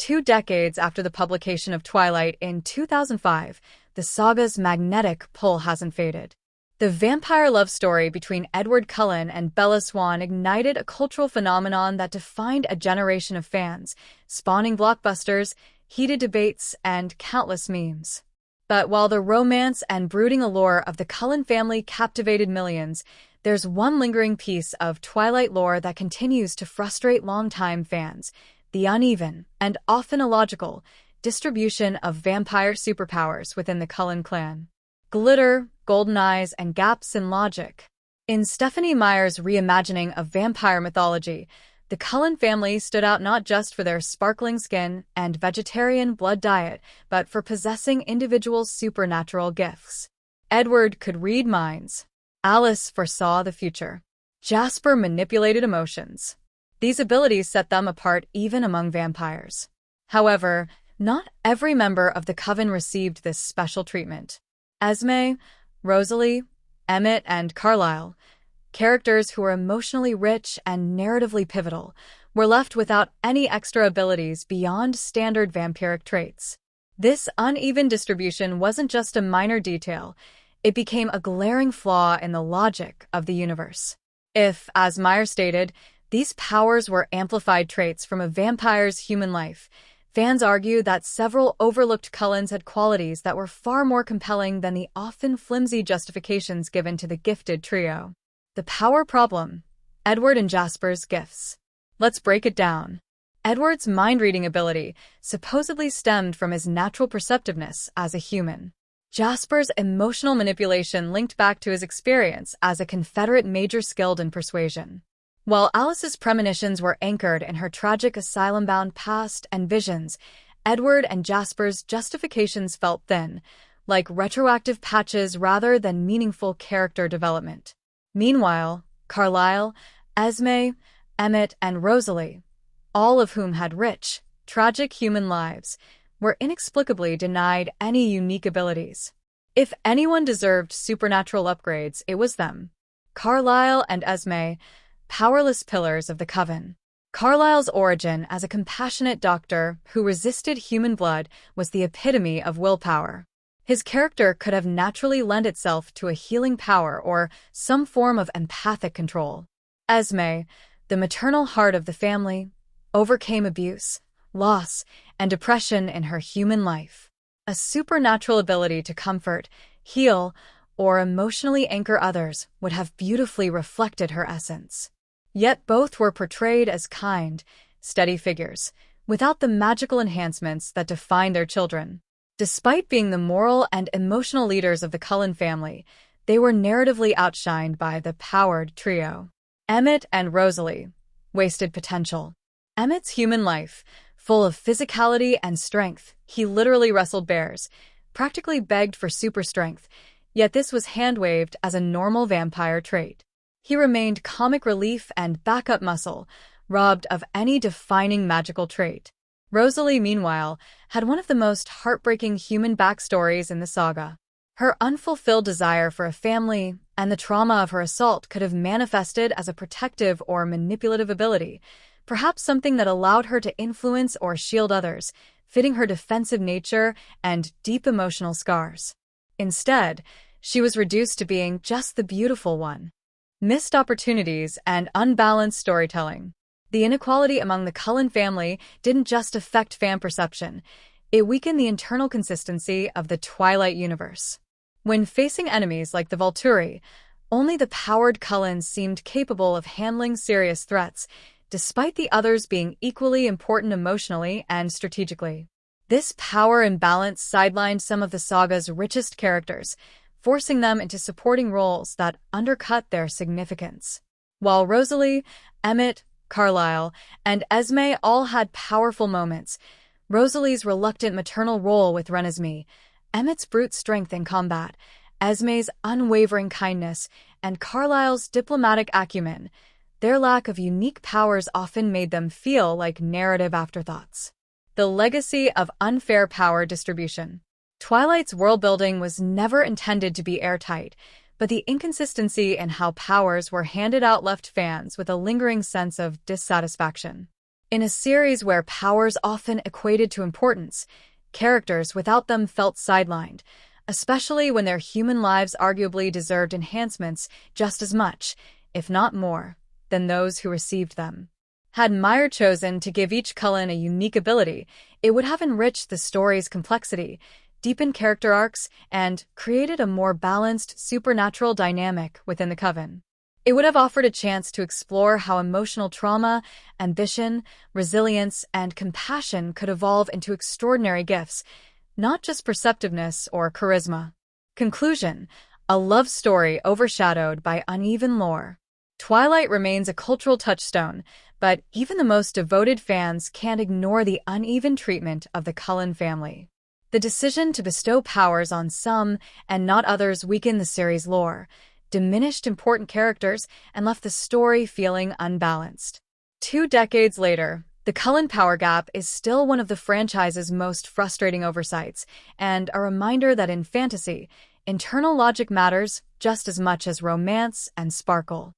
2 decades after the publication of Twilight in 2005, the saga's magnetic pull hasn't faded. The vampire love story between Edward Cullen and Bella Swan ignited a cultural phenomenon that defined a generation of fans, spawning blockbusters, heated debates, and countless memes. But while the romance and brooding allure of the Cullen family captivated millions, there's one lingering piece of Twilight lore that continues to frustrate longtime fans: the uneven, and often illogical, distribution of vampire superpowers within the Cullen clan. Glitter, golden eyes, and gaps in logic. In Stephenie Meyer's reimagining of vampire mythology, the Cullen family stood out not just for their sparkling skin and vegetarian blood diet, but for possessing individual supernatural gifts. Edward could read minds. Alice foresaw the future. Jasper manipulated emotions. These abilities set them apart even among vampires. However, not every member of the coven received this special treatment. Esme, Rosalie, Emmett, and Carlisle, characters who were emotionally rich and narratively pivotal, were left without any extra abilities beyond standard vampiric traits. This uneven distribution wasn't just a minor detail, it became a glaring flaw in the logic of the universe. If, as Meyer stated, these powers were amplified traits from a vampire's human life, fans argue that several overlooked Cullens had qualities that were far more compelling than the often flimsy justifications given to the gifted trio. The power problem: Edward and Jasper's gifts. Let's break it down. Edward's mind-reading ability supposedly stemmed from his natural perceptiveness as a human. Jasper's emotional manipulation linked back to his experience as a Confederate major skilled in persuasion. While Alice's premonitions were anchored in her tragic asylum-bound past and visions, Edward and Jasper's justifications felt thin, like retroactive patches rather than meaningful character development. Meanwhile, Carlisle, Esme, Emmett, and Rosalie, all of whom had rich, tragic human lives, were inexplicably denied any unique abilities. If anyone deserved supernatural upgrades, it was them. Carlisle and Esme, powerless pillars of the coven. Carlisle's origin as a compassionate doctor who resisted human blood was the epitome of willpower. His character could have naturally lent itself to a healing power or some form of empathic control. Esme, the maternal heart of the family, overcame abuse, loss, and depression in her human life. A supernatural ability to comfort, heal, or emotionally anchor others would have beautifully reflected her essence. Yet both were portrayed as kind, steady figures, without the magical enhancements that defined their children. Despite being the moral and emotional leaders of the Cullen family, they were narratively outshined by the powered trio. Emmett and Rosalie, wasted potential. Emmett's human life, full of physicality and strength, he literally wrestled bears, practically begged for super strength, yet this was hand-waved as a normal vampire trait. He remained comic relief and backup muscle, robbed of any defining magical trait. Rosalie, meanwhile, had one of the most heartbreaking human backstories in the saga. Her unfulfilled desire for a family and the trauma of her assault could have manifested as a protective or manipulative ability, perhaps something that allowed her to influence or shield others, fitting her defensive nature and deep emotional scars. Instead, she was reduced to being just the beautiful one. Missed opportunities and unbalanced storytelling. The inequality among the Cullen family didn't just affect fan perception, it weakened the internal consistency of the Twilight universe. When facing enemies like the Volturi, only the powered Cullens seemed capable of handling serious threats, despite the others being equally important emotionally and strategically. This power imbalance sidelined some of the saga's richest characters, forcing them into supporting roles that undercut their significance. While Rosalie, Emmett, Carlisle, and Esme all had powerful moments, Rosalie's reluctant maternal role with Renesmee, Emmett's brute strength in combat, Esme's unwavering kindness, and Carlisle's diplomatic acumen, their lack of unique powers often made them feel like narrative afterthoughts. The legacy of unfair power distribution. Twilight's world-building was never intended to be airtight, but the inconsistency in how powers were handed out left fans with a lingering sense of dissatisfaction. In a series where powers often equated to importance, characters without them felt sidelined, especially when their human lives arguably deserved enhancements just as much, if not more, than those who received them. Had Meyer chosen to give each Cullen a unique ability, it would have enriched the story's complexity, deepened character arcs, and created a more balanced supernatural dynamic within the Coven. It would have offered a chance to explore how emotional trauma, ambition, resilience, and compassion could evolve into extraordinary gifts, not just perceptiveness or charisma. Conclusion: a love story overshadowed by uneven lore. Twilight remains a cultural touchstone, but even the most devoted fans can't ignore the uneven treatment of the Cullen family. The decision to bestow powers on some and not others weakened the series' lore, diminished important characters, and left the story feeling unbalanced. 2 decades later, the Cullen power gap is still one of the franchise's most frustrating oversights, and a reminder that in fantasy, internal logic matters just as much as romance and sparkle.